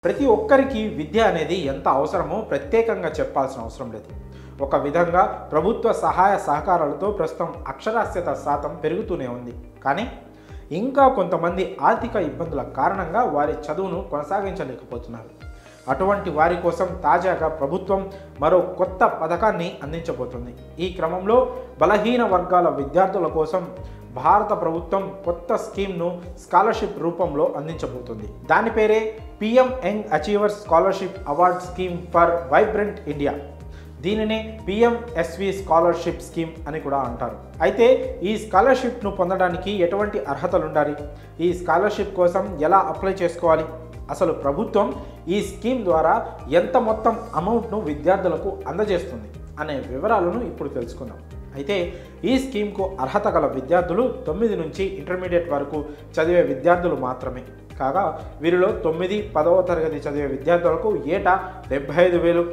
ప్రతి ఒక్కరికి విద్య అనేది ఎంత అవసరమో ప్రత్యేకంగా చెప్పాల్సిన అవసరం లేదు. ఒక విధంగా ప్రభుత్వ సహాయ సహకారాలతో ప్రస్తుతం అక్షరాస్యత శాతం పెరుగుతూనే ఉంది. కానీ ఇంకా కొంతమంది ఆర్థిక ఇబ్బందుల కారణంగా వారి చదువును కొనసాగించలేకపోతున్నారు. అటువంటి వారి కోసం తాజాగా ప్రభుత్వం మరో కొత్త పథకాన్ని అందించబోతుంది. ఈ క్రమంలో బలహీన వర్గాల విద్యార్థుల కోసం భారత ప్రభుత్వం కొత్త స్కీమ్ను స్కాలర్షిప్ రూపంలో అందించబోతుంది. దాని పేరే PM young achievers scholarship award scheme for vibrant India. దీనినే PMSV స్కాలర్షిప్ స్కీమ్ అని కూడా అంటారు. అయితే ఈ స్కాలర్షిప్ను పొందడానికి ఎటువంటి అర్హతలు ఉండాలి, ఈ స్కాలర్షిప్ కోసం ఎలా అప్లై చేసుకోవాలి, అసలు ప్రభుత్వం ఈ స్కీమ్ ద్వారా ఎంత మొత్తం అమౌంట్ను విద్యార్థులకు అందజేస్తుంది అనే వివరాలను ఇప్పుడు తెలుసుకుందాం. అయితే ఈ స్కీమ్కు అర్హత గల విద్యార్థులు 9 నుంచి ఇంటర్మీడియట్ వరకు చదివే విద్యార్థులు మాత్రమే. కాగా వీరిలో 9, 10వ తరగతి చదివే విద్యార్థులకు ఏటా 75,000,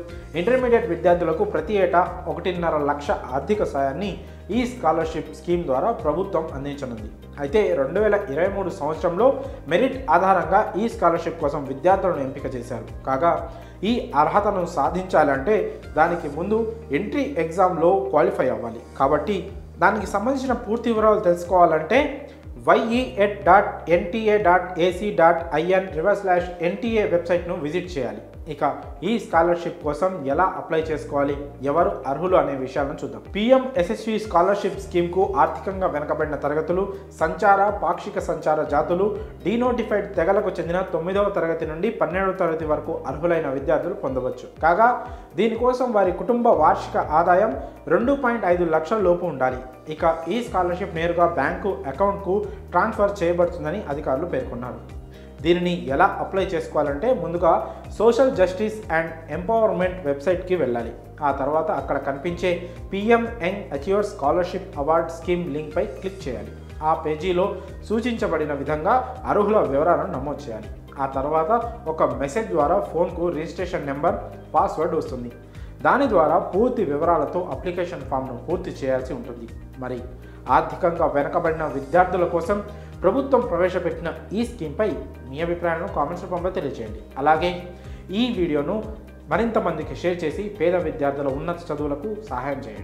ఇంటర్మీడియట్ విద్యార్థులకు ప్రతి ఏటా 1.5 లక్ష ఆర్థిక సాయాన్ని ఈ స్కాలర్షిప్ స్కీమ్ ద్వారా ప్రభుత్వం అందించనుంది. అయితే 2023 సంవత్సరంలో మెరిట్ ఆధారంగా ఈ స్కాలర్షిప్ కోసం విద్యార్థులను ఎంపిక చేశారు. కాగా ఈ అర్హతను సాధించాలంటే దానికి ముందు ఎంట్రీ ఎగ్జామ్లో క్వాలిఫై అవ్వాలి. కాబట్టి దానికి సంబంధించిన పూర్తి వివరాలు తెలుసుకోవాలంటే yet.nta.ac.in/NTA వెబ్సైట్ను విజిట్ చేయాలి. ఇక ఈ స్కాలర్షిప్ కోసం ఎలా అప్లై చేసుకోవాలి, ఎవరు అర్హులు అనే విషయాలను చూద్దాం. PMSSV స్కాలర్షిప్ స్కీమ్కు ఆర్థికంగా వెనుకబడిన తరగతులు, సంచార, పాక్షిక సంచార జాతులు, డీనోటిఫైడ్ తెగలకు చెందిన 9వ తరగతి నుండి 12వ తరగతి వరకు అర్హులైన విద్యార్థులు పొందవచ్చు. కాగా దీనికోసం వారి కుటుంబ వార్షిక ఆదాయం 2.5 లక్షల లోపు ఉండాలి. ఇక ఈ స్కాలర్షిప్ నేరుగా బ్యాంకు అకౌంట్కు ట్రాన్స్ఫర్ చేయబడుతుందని అధికారులు పేర్కొన్నారు. దీనిని ఎలా అప్లై చేసుకోవాలంటే ముందుగా సోషల్ జస్టిస్ అండ్ ఎంపవర్మెంట్ వెబ్సైట్కి వెళ్ళాలి. ఆ తర్వాత అక్కడ కనిపించే PM young achievers scholarship award scheme లింక్పై క్లిక్ చేయాలి. ఆ పేజీలో సూచించబడిన విధంగా అర్హుల వివరాలను నమోదు చేయాలి. ఆ తర్వాత ఒక మెసేజ్ ద్వారా ఫోన్కు రిజిస్ట్రేషన్ నెంబర్, పాస్వర్డ్ వస్తుంది. దాని ద్వారా పూర్తి వివరాలతో అప్లికేషన్ ఫామ్ను పూర్తి చేయాల్సి ఉంటుంది. మరి ఆర్థికంగా వెనకబడిన విద్యార్థుల కోసం ప్రభుత్వం ప్రవేశపెట్టిన ఈ స్కీమ్పై మీ అభిప్రాయాలను కామెంట్స్ రూపంలో తెలియజేయండి. అలాగే ఈ వీడియోను మరింత మందికి షేర్ చేసి పేద విద్యార్థుల ఉన్నత చదువులకు సహాయం చేయండి.